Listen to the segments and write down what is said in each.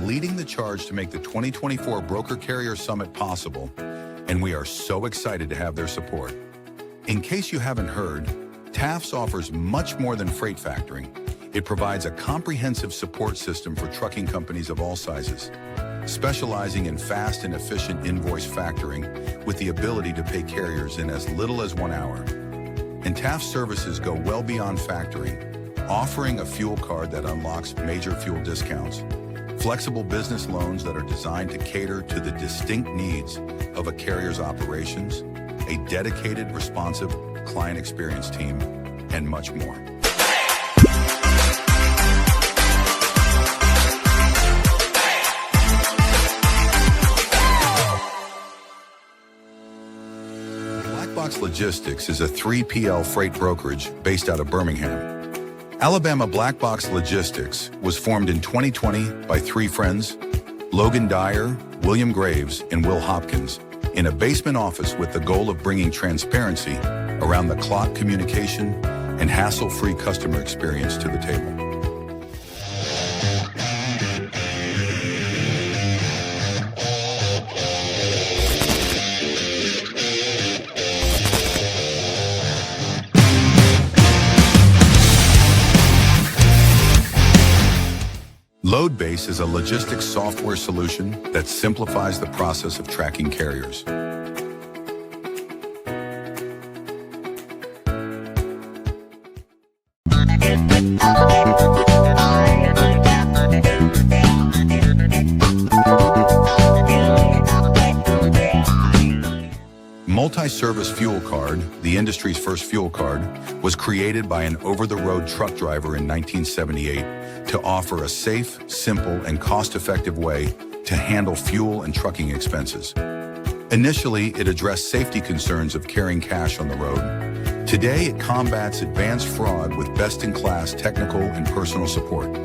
leading the charge to make the 2024 Broker Carrier Summit possible, and we are so excited to have their support. In case you haven't heard, TAFS offers much more than freight factoring. It provides a comprehensive support system for trucking companies of all sizes, specializing in fast and efficient invoice factoring with the ability to pay carriers in as little as 1 hour. And TAFS services go well beyond factoring, offering a fuel card that unlocks major fuel discounts, flexible business loans that are designed to cater to the distinct needs of a carrier's operations, a dedicated, responsive client experience team, and much more. Black Box Logistics is a 3PL freight brokerage based out of Birmingham. Alabama Black Box Logistics was formed in 2020 by 3 friends, Logan Dyer, William Graves, and Will Hopkins, in a basement office with the goal of bringing transparency around the clock communication and hassle-free customer experience to the table. Loadbase is a logistics software solution that simplifies the process of tracking carriers. Multi-service fuel card, the industry's first fuel card, was created by an over-the-road truck driver in 1978 to offer a safe, simple, and cost-effective way to handle fuel and trucking expenses. Initially, it addressed safety concerns of carrying cash on the road. Today, it combats advanced fraud with best-in-class technical and personal support.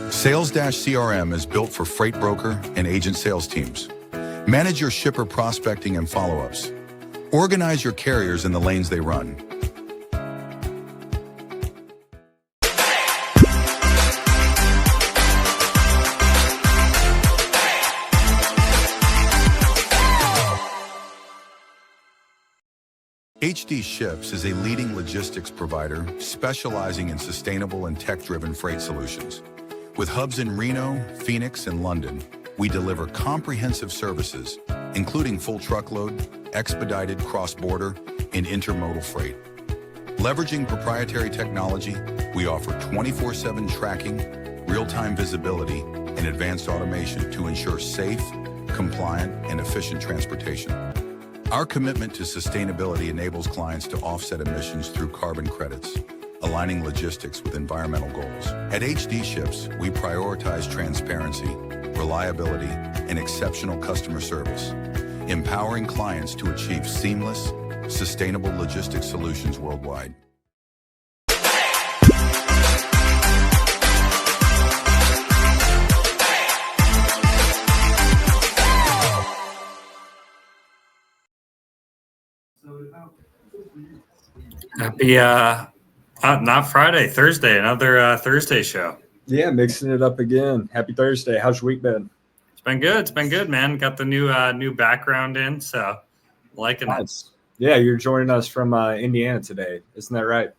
Sales-CRM is built for freight broker and agent sales teams. Manage your shipper prospecting and follow-ups. Organize your carriers in the lanes they run. HD Ships is a leading logistics provider specializing in sustainable and tech-driven freight solutions. With hubs in Reno, Phoenix, and London, we deliver comprehensive services, including full truckload, expedited cross-border, and intermodal freight. Leveraging proprietary technology, we offer 24/7 tracking, real-time visibility, and advanced automation to ensure safe, compliant, and efficient transportation. Our commitment to sustainability enables clients to offset emissions through carbon credits, aligning logistics with environmental goals. At HD Ships, we prioritize transparency, reliability, and exceptional customer service, empowering clients to achieve seamless, sustainable logistics solutions worldwide. Happy, not Friday, Thursday, another Thursday show. Yeah, mixing it up again. Happy Thursday. How's your week been? It's been good. It's been good, man. Got the new background in, so liking it. Yeah, you're joining us from Indiana today. Isn't that right?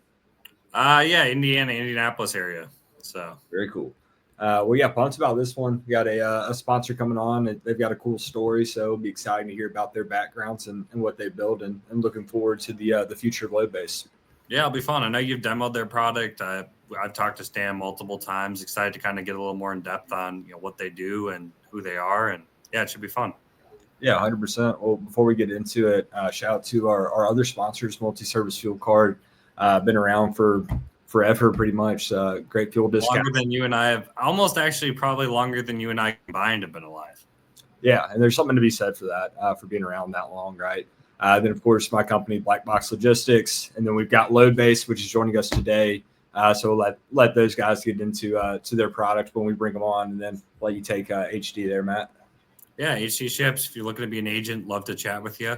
Yeah, Indianapolis area. So very cool. Well, yeah, pumped about this one. We got a sponsor coming on. They've got a cool story, so it'll be exciting to hear about their backgrounds and what they build, and looking forward to the future of Loadbase. Yeah, it'll be fun. I know you've demoed their product. I've talked to Stan multiple times. Excited to kind of get a little more in depth on what they do and who they are, and yeah, it should be fun. Yeah, 100%. Well, before we get into it, shout out to our other sponsors, Multi-Service Fuel Card. Been around for forever, pretty much. Great fuel discount. Longer than you and I have, almost actually probably longer than you and I combined have been alive. Yeah, and there's something to be said for that, for being around that long, right? Then, of course, my company, Black Box Logistics. And then we've got Loadbase, which is joining us today. So we'll let those guys get into to their product when we bring them on, and then let you take HD there, Matt. Yeah, HD Ships. If you're looking to be an agent, love to chat with you.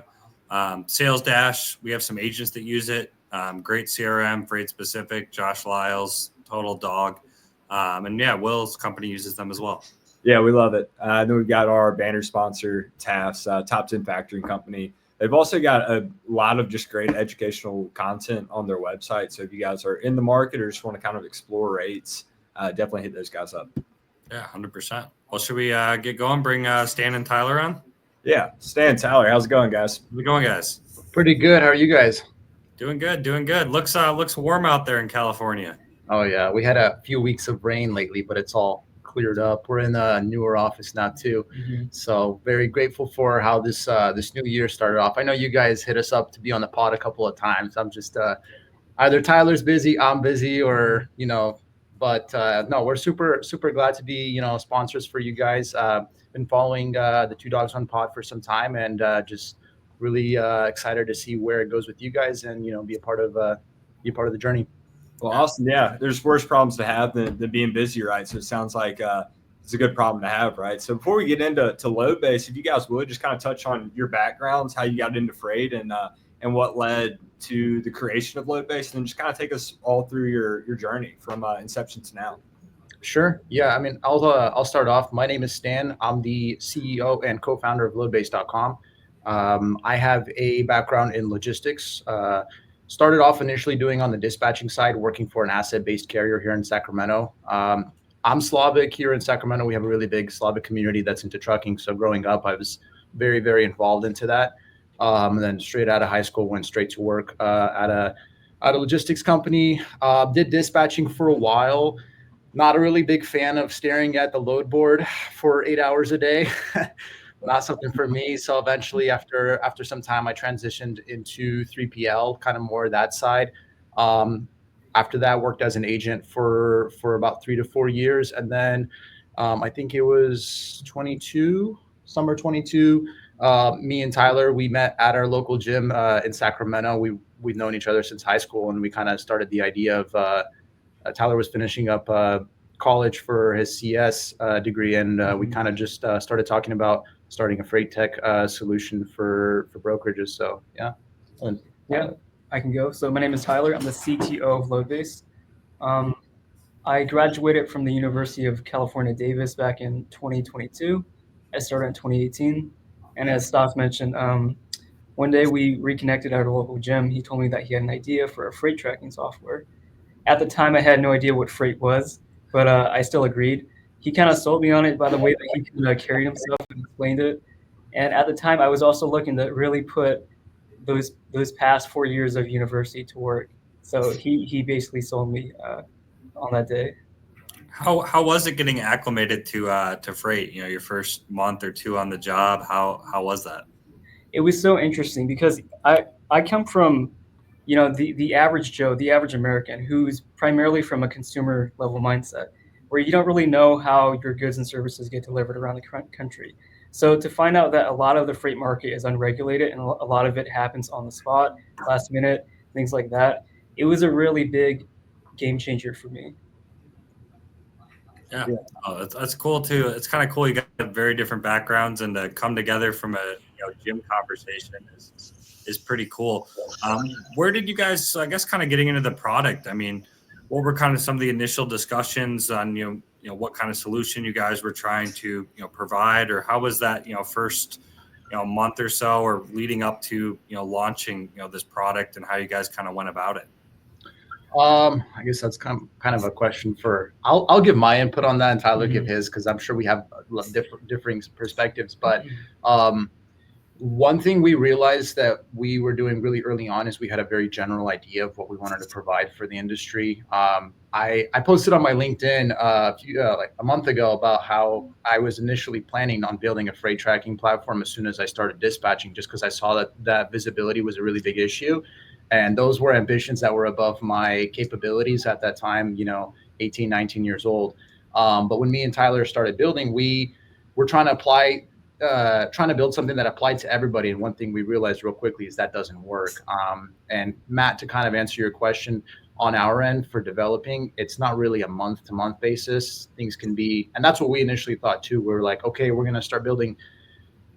Sales Dash, we have some agents that use it. Great CRM, freight specific. Josh Lyles, Total Dog. And yeah, Will's company uses them as well. Yeah, we love it. Then we've got our banner sponsor, TAFS, Top 10 Factoring Company. They've also got a lot of just great educational content on their website. So if you guys are in the market or just want to kind of explore rates, definitely hit those guys up. Yeah, 100%. Well, should we get going? Bring Stan and Tyler on? Yeah, Stan, Tyler, how's it going, guys? How's it going, guys? Pretty good. How are you guys? Doing good, doing good. Looks warm out there in California. Oh, yeah. We had a few weeks of rain lately, but it's all cleared up. We're in a newer office now, too. Mm-hmm. So very grateful for how this new year started off. I know you guys hit us up to be on the pod a couple of times. I'm just either Tyler's busy, I'm busy, or, but no, we're super, super glad to be, sponsors for you guys. Been following the Two Dogs One Pod for some time, and just really excited to see where it goes with you guys, and be a part of the journey. Well, awesome. Yeah, there's worse problems to have than being busy, right? So it sounds like it's a good problem to have, right? So before we get into Loadbase, if you guys would just kind of touch on your backgrounds, how you got into freight, and what led to the creation of Loadbase, and then just kind of take us all through your journey from inception to now. Sure. Yeah. I mean, I'll start off. My name is Stan. I'm the CEO and co-founder of Loadbase.com. I have a background in logistics. Started off initially doing on the dispatching side, working for an asset-based carrier here in Sacramento. I'm Slavic here in Sacramento. We have a really big Slavic community that's into trucking. So growing up, I was very, very involved into that. And then straight out of high school, went straight to work at a logistics company. Did dispatching for a while. Not a really big fan of staring at the load board for 8 hours a day. Not something for me. So eventually, after some time, I transitioned into 3PL, kind of more that side. After that, worked as an agent for about 3 to 4 years, and then I think it was summer 22. Me and Tyler, we met at our local gym in Sacramento. We've known each other since high school, and we kind of started the idea of Tyler was finishing up college for his CS degree, and we kind of just started talking about starting a freight tech solution for brokerages. So yeah. Yeah, I can go. So my name is Tyler. I'm the CTO of Loadbase. I graduated from the University of California, Davis back in 2022. I started in 2018. And as Stas mentioned, one day we reconnected at a local gym. He told me that he had an idea for a freight tracking software. At the time, I had no idea what freight was, but I still agreed. He kind of sold me on it by the way that he carried himself and explained it. And at the time, I was also looking to really put those past 4 years of university to work. So he basically sold me on that day. How was it getting acclimated to freight? Your first month or two on the job. How was that? It was so interesting because I come from the average Joe, the average American, who's primarily from a consumer level mindset, where you don't really know how your goods and services get delivered around the country. So to find out that a lot of the freight market is unregulated and a lot of it happens on the spot, last minute, things like that, it was a really big game changer for me. Yeah. Oh, that's cool too. It's kind of cool. You got very different backgrounds, and to come together from a gym conversation is pretty cool. Where did you guys? So I guess kind of getting into the product. I mean, what were kind of some of the initial discussions on what kind of solution you guys were trying to provide, or how was that first month or so, or leading up to launching this product, and how you guys kind of went about it? I guess that's kind of a question for. I'll give my input on that, and Tyler give his, because I'm sure we have differing perspectives. But One thing we realized that we were doing really early on is we had a very general idea of what we wanted to provide for the industry. I posted on my LinkedIn like a month ago about how I was initially planning on building a freight tracking platform as soon as I started dispatching, just because I saw that visibility was a really big issue. And those were ambitions that were above my capabilities at that time, 18, 19 years old. But when me and Tyler started building, we were trying to build something that applied to everybody. And one thing we realized real quickly is that doesn't work. And Matt, to kind of answer your question, on our end for developing, it's not really a month to month basis. Things can be, and that's what we initially thought too. We're like, okay, we're going to start building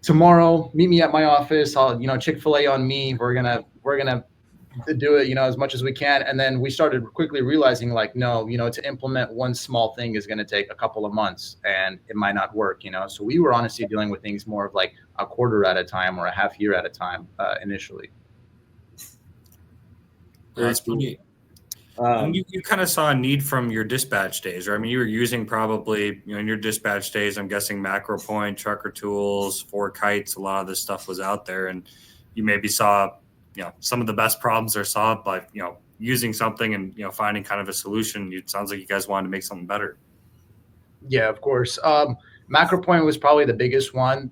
tomorrow. Meet me at my office. I'll, Chick-fil-A on me. We're going to do it, as much as we can. And then we started quickly realizing like, no, to implement one small thing is going to take a couple of months and it might not work, So we were honestly dealing with things more of like a quarter at a time or a half year at a time initially. That's pretty. You kind of saw a need from your dispatch days, right? I mean, you were using probably, in your dispatch days, I'm guessing Macro Point, Trucker Tools, Four Kites, a lot of this stuff was out there. And you maybe saw, some of the best problems are solved by, using something and, finding kind of a solution. It sounds like you guys wanted to make something better. Yeah, of course. Macro Point was probably the biggest one.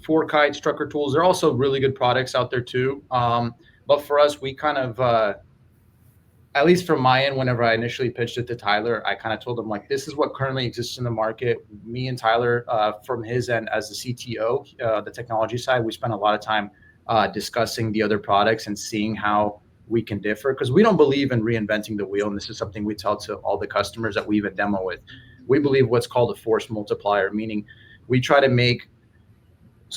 Four Kites, Trucker Tools, they're also really good products out there too. But for us, we kind of, at least from my end, whenever I initially pitched it to Tyler, I kind of told him like, this is what currently exists in the market. Me and Tyler, from his end as the CTO, the technology side, we spent a lot of time discussing the other products and seeing how we can differ, because we don't believe in reinventing the wheel. And this is something we tell to all the customers that we even demo with. We believe what's called a force multiplier, meaning we try to make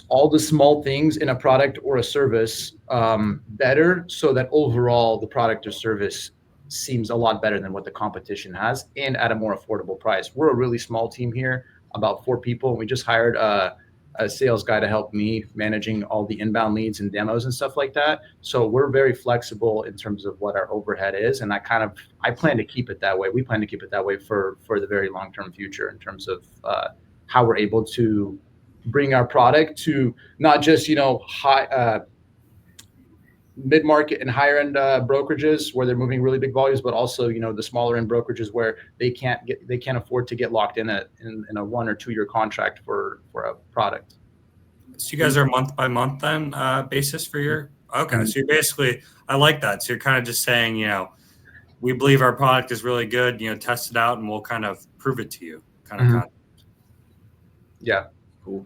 all the small things in a product or a service better, so that overall the product or service seems a lot better than what the competition has and at a more affordable price. We're a really small team here, about 4 people. And we just hired a sales guy to help me managing all the inbound leads and demos and stuff like that. So we're very flexible in terms of what our overhead is. And I plan to keep it that way. We plan to keep it that way for the very long-term future in terms of how we're able to bring our product to not just, high, mid-market and higher end brokerages where they're moving really big volumes, but also, the smaller end brokerages where they can't afford to get locked in a 1 or 2 year contract for a product. So you guys are month by month then basis for your, okay. So you're basically, I like that. So you're kind of just saying, we believe our product is really good, test it out and we'll kind of prove it to you kind of concept. Yeah. Cool.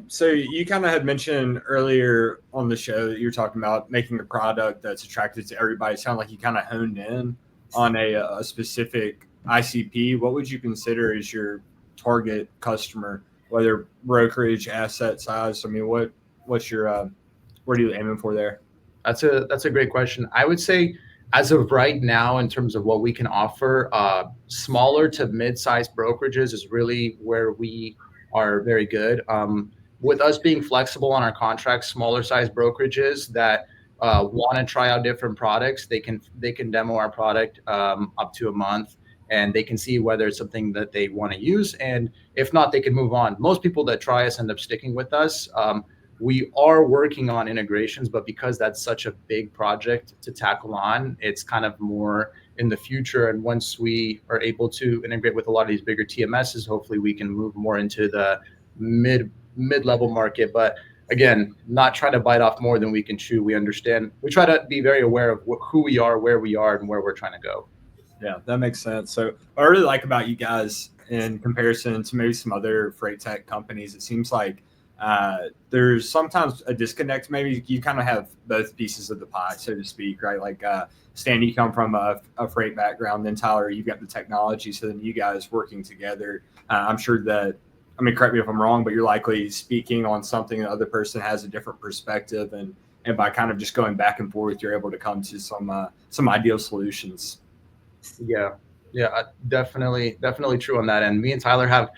So you kind of had mentioned earlier on the show that you're talking about making a product that's attractive to everybody. It sounded like you kind of honed in on a specific ICP. What would you consider as your target customer, whether brokerage, asset size? I mean, what's your what are you aiming for there? That's a great question. I would say as of right now, in terms of what we can offer, smaller to mid-sized brokerages is really where we are very good. With us being flexible on our contracts, smaller size brokerages that want to try out different products, they can demo our product up to a month, and they can see whether it's something that they want to use. And if not, they can move on. Most people that try us end up sticking with us. We are working on integrations, but because that's such a big project to tackle on, it's kind of more in the future. And once we are able to integrate with a lot of these bigger TMSs, hopefully we can move more into the mid-level market. But again, not trying to bite off more than we can chew. We understand. We try to be very aware of who we are, where we are, and where we're trying to go. Yeah, that makes sense. So what I really like about you guys in comparison to maybe some other freight tech companies, it seems like there's sometimes a disconnect. Maybe you kind of have both pieces of the pie, so to speak, right? Like Stan, you come from a freight background, then Tyler, you've got the technology. So then you guys working together, I'm sure that, I mean, correct me if I'm wrong, but you're likely speaking on something the other person has a different perspective. And by kind of just going back and forth, you're able to come to some ideal solutions. Yeah, definitely true on that. And me and Tyler have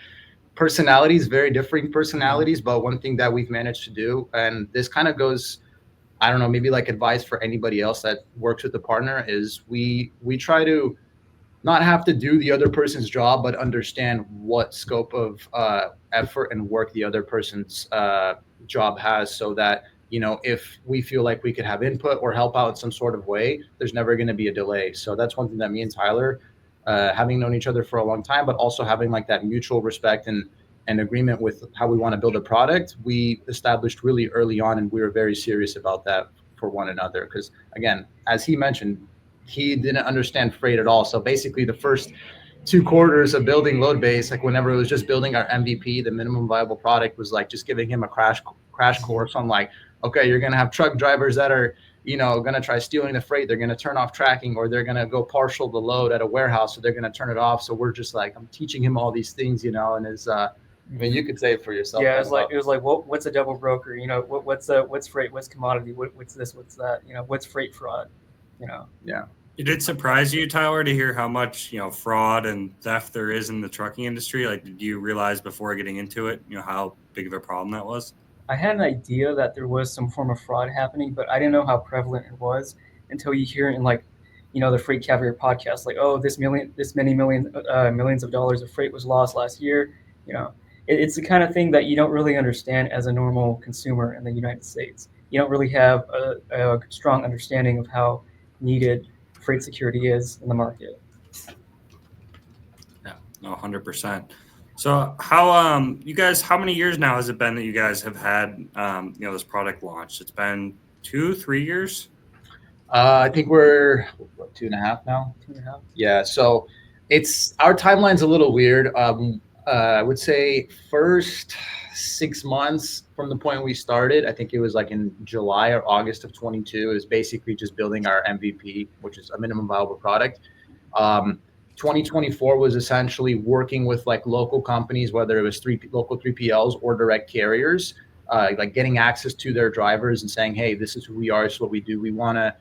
personalities, very different personalities, but one thing that we've managed to do, and this kind of goes, I don't know, maybe like advice for anybody else that works with a partner, is we try to not have to do the other person's job, but understand what scope of effort and work the other person's job has, so that, if we feel like we could have input or help out in some sort of way, there's never going to be a delay. So that's one thing that me and Tyler, having known each other for a long time, but also having like that mutual respect and agreement with how we want to build a product, we established really early on, and we were very serious about that for one another. Because again, as he mentioned, he didn't understand freight at all. So basically the first 2 quarters of building Loadbase, like whenever it was just building our MVP, the minimum viable product, was like just giving him a crash course on like, okay, you're going to have truck drivers that are, going to try stealing the freight. They're going to turn off tracking, or they're going to go partial the load at a warehouse. So they're going to turn it off. So we're just like, I'm teaching him all these things, and his, I mean, you could say it for yourself. Yeah, it was like, what's a double broker? What's freight? What's commodity? What's this? What's that? What's freight fraud? Yeah. Did it surprise you, Tyler, to hear how much, fraud and theft there is in the trucking industry? Like, did you realize before getting into it, how big of a problem that was? I had an idea that there was some form of fraud happening, but I didn't know how prevalent it was until you hear it in like, the Freight Caviar podcast, like, oh, this many millions of dollars of freight was lost last year. It's the kind of thing that you don't really understand as a normal consumer in the United States. You don't really have a strong understanding of how needed freight security is in the market. Yeah, no, 100%. So how how many years now has it been that you guys have had this product launched? It's been 2-3 years. I think we're 2.5 now. 2.5. Yeah. So our timeline's a little weird. I would say first 6 months from the point we started, I think it was like in July or August of 22, is basically just building our MVP, which is a minimum viable product. 2024 was essentially working with like local companies, whether it was local 3PLs or direct carriers, like getting access to their drivers and saying, hey, this is who we are, this is what we do. We want to,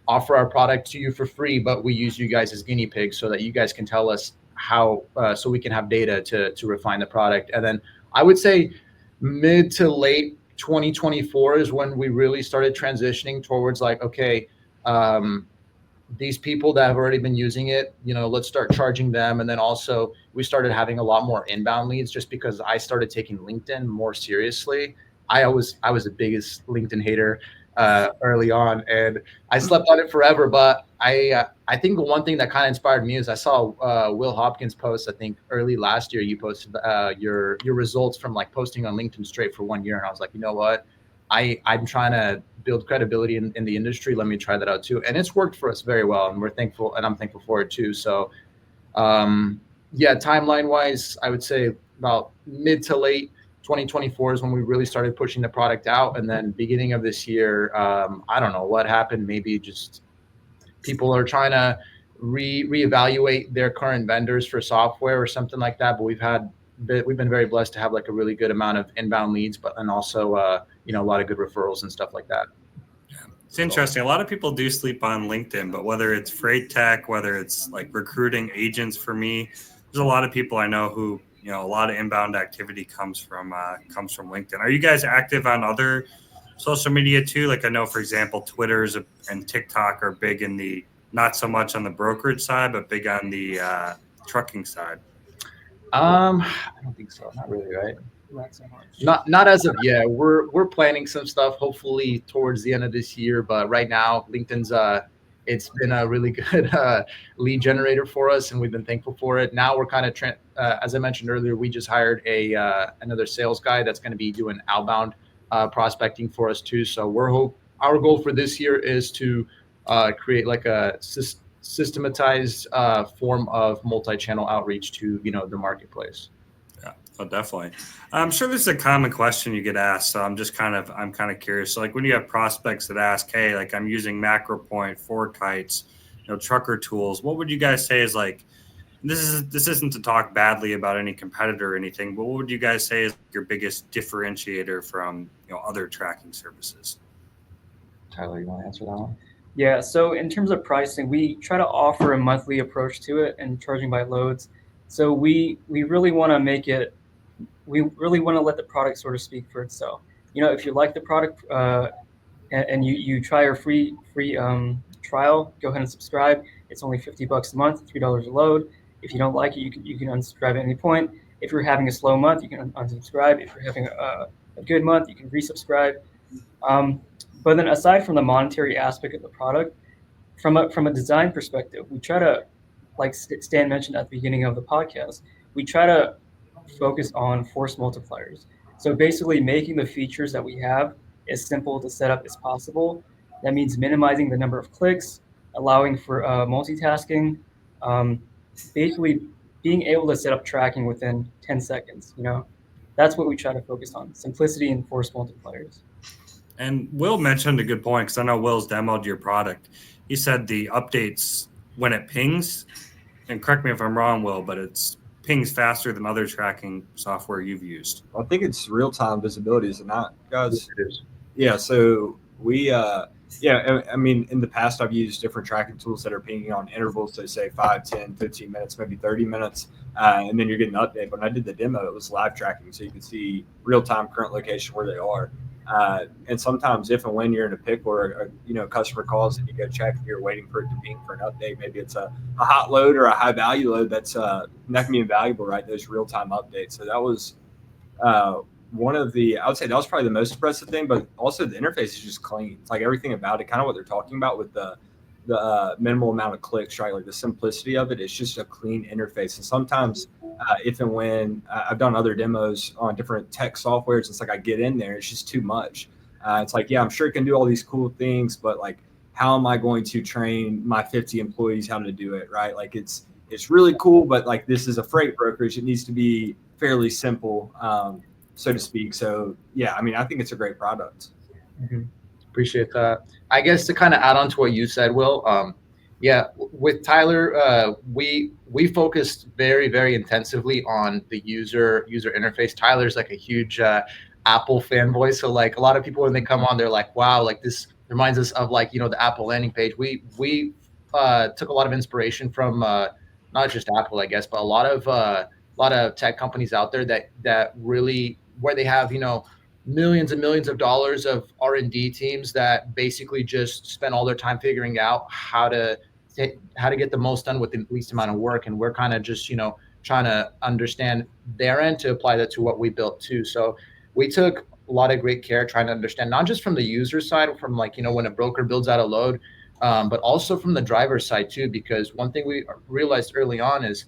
offer our product to you for free, but we use you guys as guinea pigs so that you guys can tell us how, so we can have data to refine the product. And then I would say mid to late 2024 is when we really started transitioning towards like, okay, these people that have already been using it, let's start charging them. And then also we started having a lot more inbound leads, just because I started taking LinkedIn more seriously. I was the biggest LinkedIn hater early on, and I slept on it forever. But I think the one thing that kind of inspired me is I saw Will Hopkins post, I think early last year, you posted your results from like posting on LinkedIn straight for 1 year. And I was like, you know what? I'm trying to build credibility in the industry. Let me try that out too. And it's worked for us very well, and we're thankful, and I'm thankful for it too. So timeline wise, I would say about mid to late 2024 is when we really started pushing the product out. And then beginning of this year, I don't know what happened. Maybe just people are trying to reevaluate their current vendors for software or something like that. But we've been very blessed to have like a really good amount of inbound leads, and also a lot of good referrals and stuff like that. Yeah. It's interesting. A lot of people do sleep on LinkedIn, but whether it's freight tech, whether it's like recruiting agents, for me, there's a lot of people I know who, a lot of inbound activity comes from LinkedIn. Are you guys active on other social media too? Like I know, for example, Twitter and TikTok are big in the, not so much on the brokerage side, but big on the trucking side. I don't think so. Not really, right? Not so much. Not as of yet. We're planning some stuff hopefully towards the end of this year, but right now LinkedIn's it's been a really good lead generator for us, and we've been thankful for it. Now we're kind of as I mentioned earlier, we just hired another sales guy that's going to be doing outbound prospecting for us too. So our goal for this year is to create like a systematized form of multi-channel outreach to the marketplace. Yeah, oh, definitely. I'm sure this is a common question you get asked, so I'm kind of curious. So like when you have prospects that ask, hey, like I'm using MacroPoint, ForeKites, trucker tools, what would you guys say is like, this isn't to talk badly about any competitor or anything, but what would you guys say is your biggest differentiator from other tracking services? Tyler, you want to answer that one? Yeah, so in terms of pricing, we try to offer a monthly approach to it and charging by loads. So we really want to let the product sort of speak for itself. If you like the product and you try our free trial, go ahead and subscribe. It's only $50 a month, $3 a load. If you don't like it, you can unsubscribe at any point. If you're having a slow month, you can unsubscribe. If you're having a good month, you can resubscribe. But then aside from the monetary aspect of the product, from a design perspective, we try to, like Stan mentioned at the beginning of the podcast, we try to focus on force multipliers. So basically making the features that we have as simple to set up as possible. That means minimizing the number of clicks, allowing for multitasking, um, basically being able to set up tracking within 10 seconds. That's what we try to focus on: simplicity and force multipliers. And Will mentioned a good point, because I know Will's demoed your product. He said the updates, when it pings, and correct me if I'm wrong, Will, but it's pings faster than other tracking software you've used. I think it's real-time visibility, is it not, guys? It is. Yeah, so we, I mean, in the past, I've used different tracking tools that are pinging on intervals, so say 5, 10, 15 minutes, maybe 30 minutes, and then you're getting an update. When I did the demo, it was live tracking, so you can see real-time current location where they are. And sometimes if and when you're in a pickle or a customer calls and you go check and you're waiting for it to ping for an update, maybe it's a hot load or a high value load that can be invaluable, right? Those real-time updates. So that was one of the, I would say that was probably the most impressive thing, but also the interface is just clean. It's like everything about it, kind of what they're talking about with the minimal amount of clicks, right? Like the simplicity of it. It's just a clean interface. And sometimes if and when I've done other demos on different tech softwares, it's like I get in there, it's just too much. It's like, yeah, I'm sure it can do all these cool things, but like, how am I going to train my 50 employees how to do it, right? Like it's really cool, but like this is a freight brokerage. It needs to be fairly simple, so to speak. So yeah, I mean, I think it's a great product. Mm-hmm. Appreciate that. I guess to kind of add on to what you said, Will, yeah, with Tyler, we focused very, very intensively on the user interface. Tyler's like a huge Apple fanboy. So like a lot of people, when they come on, they're like, wow, like this reminds us of like, the Apple landing page. We took a lot of inspiration from not just Apple, I guess, but a lot of tech companies out there that really, where they have, millions and millions of dollars of R&D teams that basically just spend all their time figuring out how to get the most done with the least amount of work. And we're kind of just, trying to understand their end to apply that to what we built too. So we took a lot of great care trying to understand, not just from the user side, from like, when a broker builds out a load, but also from the driver side too, because one thing we realized early on is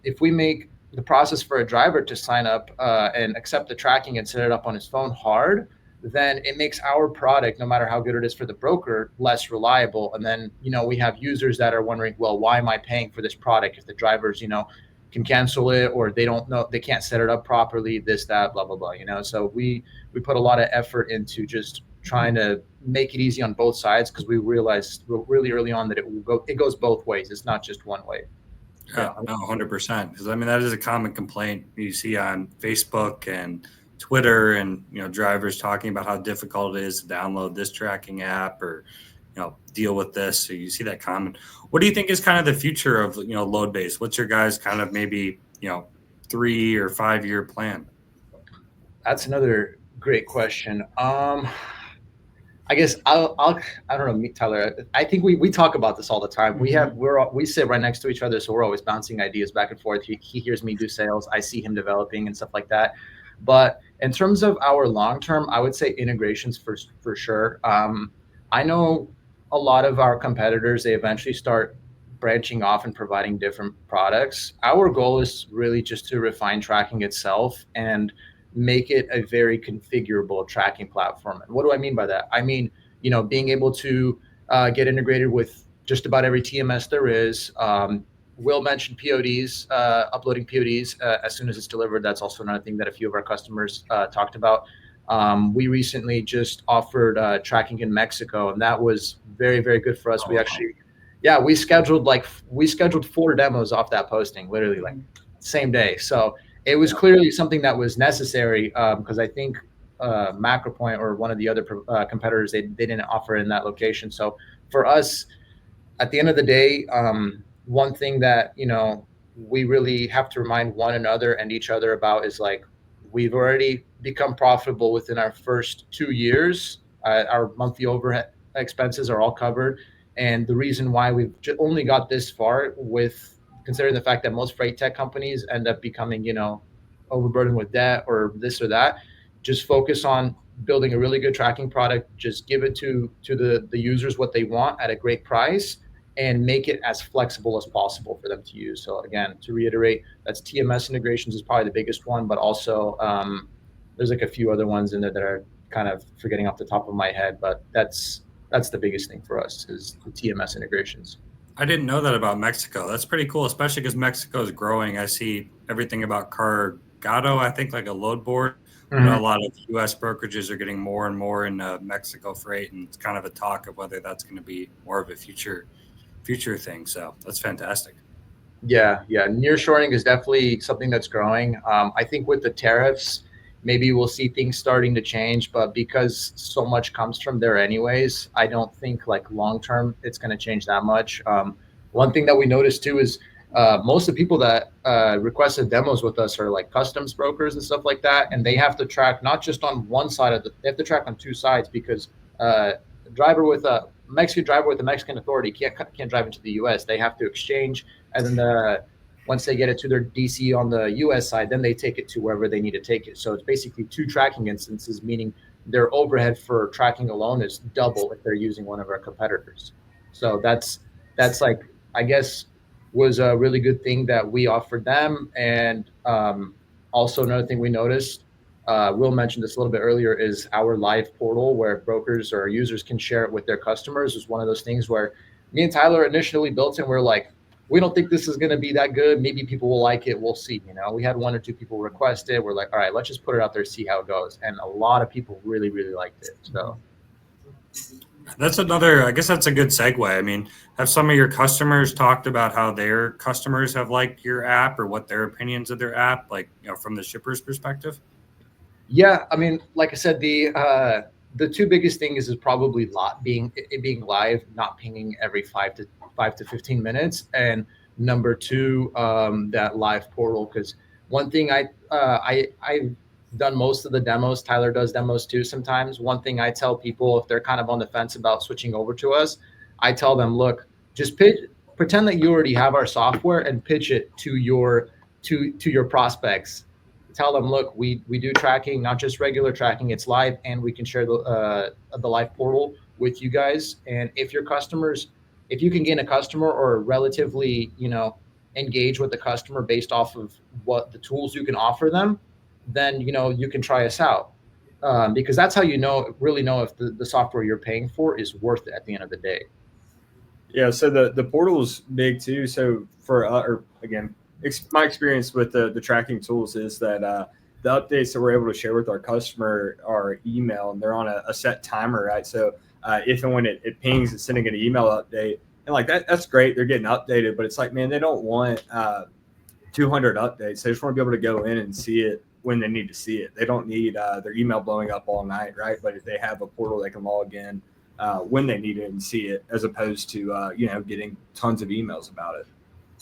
if we make the process for a driver to sign up and accept the tracking and set it up on his phone hard, then it makes our product, no matter how good it is for the broker, less reliable. And then, we have users that are wondering, well, why am I paying for this product if the drivers, can cancel it, or they don't know, they can't set it up properly, this, that, blah, blah, blah, So we put a lot of effort into just trying to make it easy on both sides, because we realized really early on that it goes both ways. It's not just one way. Yeah, no, 100%. Because I mean, that is a common complaint you see on Facebook and Twitter, and drivers talking about how difficult it is to download this tracking app or deal with this. So you see that common. What do you think is kind of the future of Loadbase? What's your guys' kind of maybe 3 or 5 year plan? That's another great question. I guess I don't know, Tyler. I think we talk about this all the time. We sit right next to each other, so we're always bouncing ideas back and forth. He hears me do sales, I see him developing and stuff like that. But in terms of our long term, I would say integrations for sure. I know a lot of our competitors, they eventually start branching off and providing different products. Our goal is really just to refine tracking itself and make it a very configurable tracking platform. And what do I mean by that? I mean, being able to get integrated with just about every TMS there is. Will mentioned PODs, uploading PODs as soon as it's delivered. That's also another thing that a few of our customers talked about. We recently just offered tracking in Mexico, and that was very, very good for us. Oh, we actually, we scheduled 4 demos off that posting, literally like same day. So it was clearly something that was necessary, because I think MacroPoint or one of the other competitors, they didn't offer in that location. So for us, at the end of the day, one thing that we really have to remind one another and each other about is like, we've already become profitable within our first 2 years. Our monthly overhead expenses are all covered, and the reason why we've only got this far, with considering the fact that most freight tech companies end up becoming overburdened with debt or this or that, just focus on building a really good tracking product. Just give it to the users what they want at a great price, and make it as flexible as possible for them to use. So again, to reiterate, that's TMS integrations is probably the biggest one, but also there's like a few other ones in there that are kind of forgetting off the top of my head, but that's the biggest thing for us is the TMS integrations. I didn't know that about Mexico. That's pretty cool, especially because Mexico is growing. I see everything about Cargado, I think, like a load board. Mm-hmm. You know, a lot of U.S. brokerages are getting more and more in Mexico freight, and it's kind of a talk of whether that's going to be more of a future thing. So that's fantastic. Yeah. Nearshoring is definitely something that's growing. I think with the tariffs, maybe we'll see things starting to change, but because so much comes from there anyways, I don't think like long term it's going to change that much. One thing that we noticed too is most of the people that requested demos with us are like customs brokers and stuff like that, and they have to track not just on one side of they have to track on two sides, because Mexican driver with a Mexican authority can't drive into the U.S. They have to exchange, and then once they get it to their DC on the U.S. side, then they take it to wherever they need to take it. So it's basically two tracking instances, meaning their overhead for tracking alone is double if they're using one of our competitors. So that's like, I guess, was a really good thing that we offered them. And also another thing we noticed, Will mentioned this a little bit earlier, is our live portal where brokers or users can share it with their customers. Is one of those things where me and Tyler initially built and we're like, we don't think this is going to be that good. Maybe people will like it. We'll see. You know, we had one or two people request it. We're like, all right, let's just put it out there, see how it goes. And a lot of people really, really liked it. So that's I guess that's a good segue. I mean, have some of your customers talked about how their customers have liked your app, or what their opinions of their app, like, you know, from the shipper's perspective? Yeah, I mean, like I said, the two biggest things is probably being live, not pinging every 5 to 15 minutes, and number two, that live portal. Because one thing I've done most of the demos. Tyler does demos too sometimes. One thing I tell people if they're kind of on the fence about switching over to us, I tell them, look, just pretend that you already have our software and pitch it to your prospects. Tell them, look, we do tracking, not just regular tracking. It's live, and we can share the live portal with you guys. And if you can gain a customer or relatively, engage with the customer based off of what the tools you can offer them, then you can try us out, because that's how really know if the software you're paying for is worth it at the end of the day. Yeah. So the portal's big too. So my experience with the tracking tools is that the updates that we're able to share with our customer are email, and they're on a set timer, right? So if and when it pings, it's sending an email update, and like that's great. They're getting updated, but it's like, man, they don't want 200 updates. They just want to be able to go in and see it when they need to see it. They don't need their email blowing up all night, right? But if they have a portal, they can log in when they need it and see it, as opposed to getting tons of emails about it.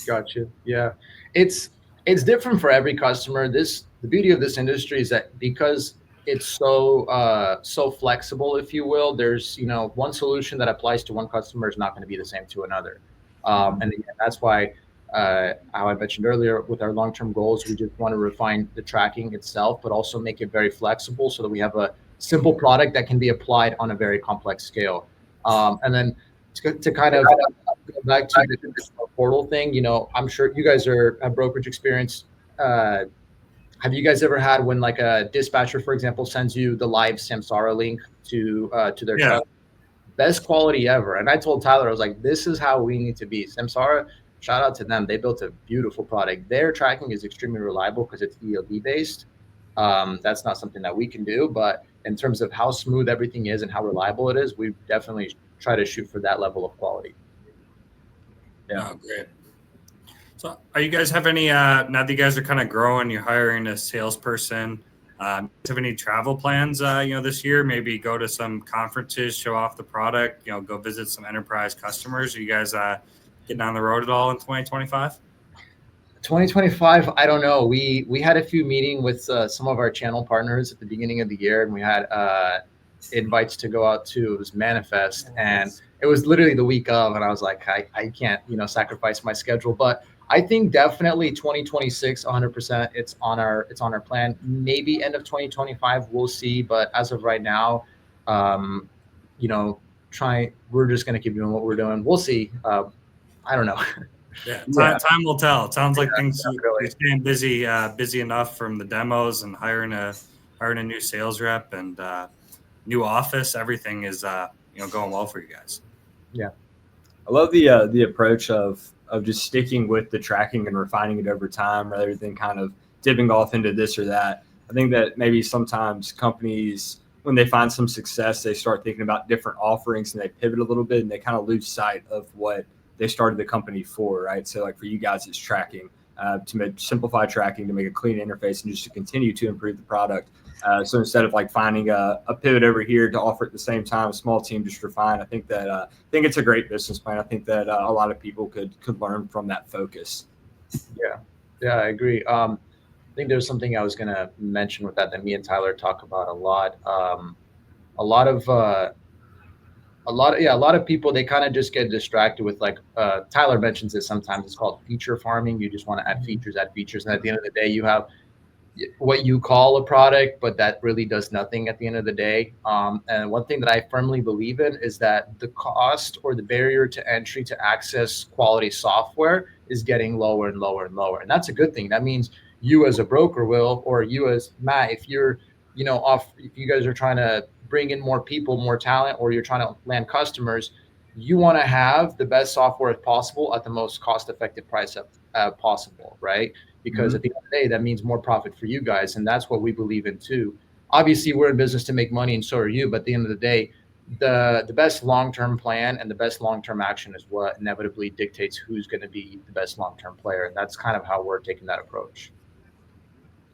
Gotcha. Yeah, it's different for every customer. The beauty of this industry is that because it's so flexible, if you will, there's one solution that applies to one customer is not going to be the same to another. And again, that's why how I mentioned earlier, with our long-term goals, we just want to refine the tracking itself, but also make it very flexible so that we have a simple product that can be applied on a very complex scale. And then to kind of go back to the portal thing, I'm sure you guys have brokerage experience. Have you guys ever had when like a dispatcher, for example, sends you the live Samsara link to their truck? Best quality ever. And I told Tyler, I was like, this is how we need to be. Samsara, shout out to them. They built a beautiful product. Their tracking is extremely reliable because it's ELD based. That's not something that we can do, but in terms of how smooth everything is and how reliable it is, we definitely try to shoot for that level of quality. Yeah, great. So are you guys have any, now that you guys are kind of growing, you're hiring a salesperson, have any travel plans, this year? Maybe go to some conferences, show off the product, go visit some enterprise customers. Are you guys getting on the road at all in 2025? 2025, I don't know. We had a few meetings with some of our channel partners at the beginning of the year, and we had invites to go out to, it was Manifest, and it was literally the week of, and I was like, I can't, sacrifice my schedule. But I think definitely 2026, 100%. It's on our plan. Maybe end of 2025, we'll see. But as of right now, um, you know, we're just gonna keep doing what we're doing. We'll see. I don't know. Yeah, Yeah. time will tell. It sounds like Yeah, things definitely. you're staying busy enough from the demos and hiring a new sales rep and new office. Everything is going well for you guys. Yeah. I love the approach of just sticking with the tracking and refining it over time rather than kind of dipping off into this or that. I think that maybe sometimes companies, when they find some success, they start thinking about different offerings and they pivot a little bit and they kind of lose sight of what they started the company for, right? So like for you guys, it's tracking, simplify tracking, to make a clean interface and just to continue to improve the product. So instead of like finding a pivot over here to offer at the same time, a small team just refine. I think it's a great business plan. I think that a lot of people could learn from that focus. Yeah, I agree. I think there's something I was gonna mention with that me and Tyler talk about a lot. A lot of a lot of people, they kind of just get distracted with like Tyler mentions it sometimes. It's called feature farming. You just want to add features, and at the end of the day, you have what you call a product, but that really does nothing at the end of the day. And one thing that I firmly believe in is that the cost or the barrier to entry to access quality software is getting lower and lower and lower. And that's a good thing. That means you as a broker will, or you as Matt, if you're, if you guys are trying to bring in more people, more talent, or you're trying to land customers, you want to have the best software possible at the most cost-effective price possible, right? Because at the end of the day, that means more profit for you guys. And that's what we believe in too. Obviously, we're in business to make money and so are you. But at the end of the day, the best long-term plan and the best long-term action is what inevitably dictates who's going to be the best long-term player. And that's kind of how we're taking that approach.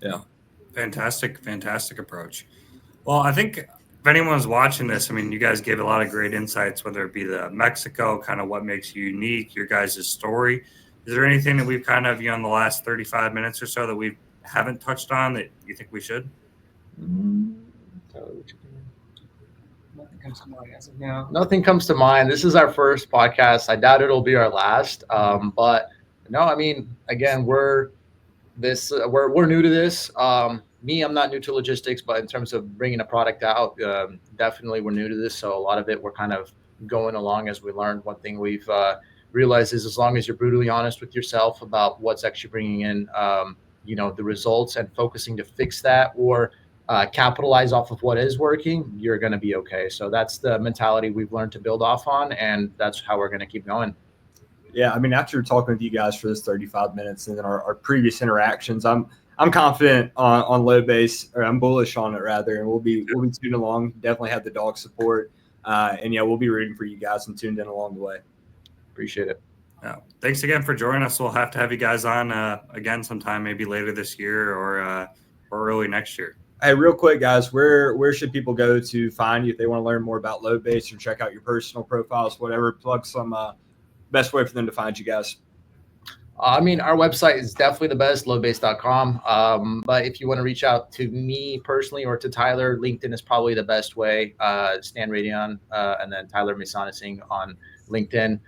Yeah. Fantastic approach. Well, I think if anyone's watching this, I mean, you guys gave a lot of great insights, whether it be the Mexico, kind of what makes you unique, your guys' story. Is there anything that we've kind of, in the last 35 minutes or so that we haven't touched on that you think we should? Nothing comes to mind as of now. Nothing comes to mind. This is our first podcast. I doubt it'll be our last. But no, I mean, again, we're new to this. I'm not new to logistics, but in terms of bringing a product out, definitely we're new to this. So a lot of it, we're kind of going along as we learn. One thing we've realized is as long as you're brutally honest with yourself about what's actually bringing in, the results and focusing to fix that or capitalize off of what is working, you're going to be okay. So that's the mentality we've learned to build off on, and that's how we're going to keep going. Yeah, I mean, after talking with you guys for this 35 minutes and then our previous interactions, I'm confident on Loadbase, or I'm bullish on it rather, and we'll be tuning along. Definitely have the Dawgs support, and yeah, we'll be rooting for you guys and tuned in along the way. Appreciate it. Yeah. Thanks again for joining us. We'll have to have you guys on again sometime, maybe later this year or early next year. Hey, real quick, guys, where should people go to find you if they want to learn more about Loadbase or check out your personal profiles, whatever? Plug some best way for them to find you guys. I mean, our website is definitely the best, loadbase.com. But if you want to reach out to me personally or to Tyler, LinkedIn is probably the best way. Stan Radion, and then Tyler Misanasing on LinkedIn.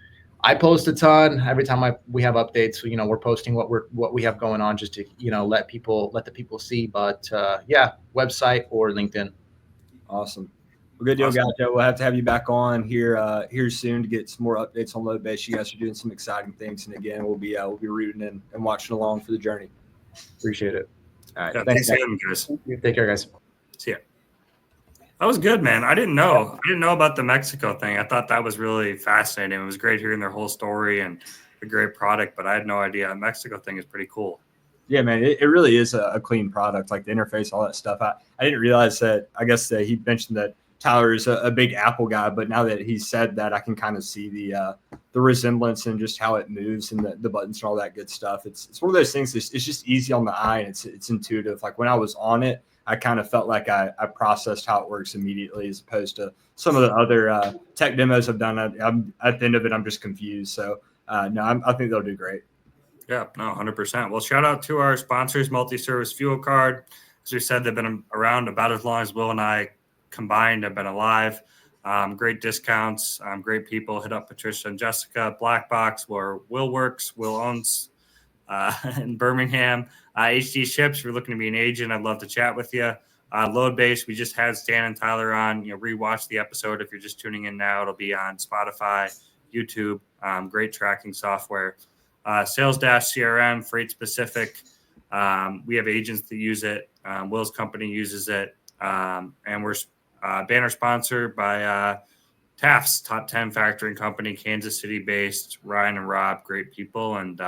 I post a ton every time we have updates. We're posting what we have going on just to let the people see. But yeah, website or LinkedIn. Awesome. Well, good deal, Awesome. guys. We'll have to have you back on here soon to get some more updates on Loadbase. You guys are doing some exciting things, and again, we'll be rooting and watching along for the journey. Appreciate it. All right, Yeah, thanks, again, guys. Take care, guys. See ya. That was good, man. I didn't know about the Mexico thing. I thought that was really fascinating. It was great hearing their whole story and a great product, but I had no idea. The Mexico thing is pretty cool. Yeah, man, it really is a clean product, like the interface, all that stuff. I didn't realize that. I guess that he mentioned that Tyler is a big Apple guy, but now that he said that, I can kind of see the resemblance and just how it moves and the buttons and all that good stuff. It's one of those things. It's just easy on the eye and it's intuitive. Like when I was on it, I kind of felt like I processed how it works immediately, as opposed to some of the other tech demos I've done. I'm at the end of it, I'm just confused. So no, I think they'll do great. Yeah, no, 100%. Well, shout out to our sponsors, Multi-Service Fuel Card. As we said, they've been around about as long as Will and I combined have been alive. Great discounts, great people. Hit up Patricia and Jessica. Black Box, where Will works. Will owns in Birmingham. HD Ships, if you're looking to be an agent, I'd love to chat with you. Loadbase, we just had Stan and Tyler on. Rewatch the episode if you're just tuning in now. It'll be on Spotify, YouTube. Great tracking software. Sales Dash CRM, freight specific. We have agents that use it. Will's company uses it. And we're banner sponsored by Taft's, top 10 factoring company, Kansas City based. Ryan and Rob, great people. And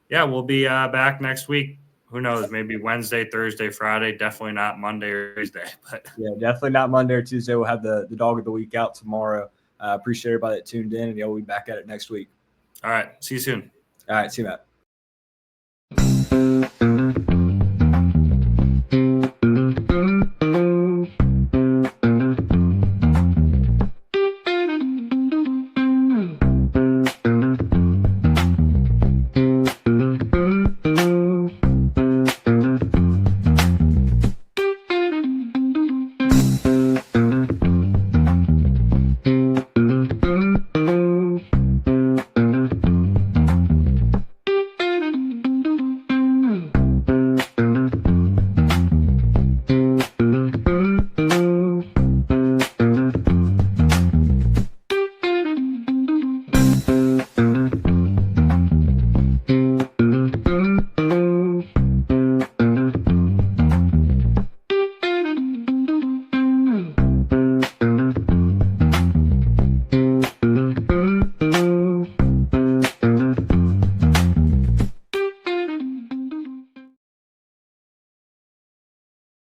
we'll be back next week. Who knows? Maybe Wednesday, Thursday, Friday. Definitely not Monday or Tuesday. But yeah, definitely not Monday or Tuesday. We'll have the dog of the week out tomorrow. Appreciate everybody that tuned in, and we'll be back at it next week. All right. See you soon. All right. See you, Matt.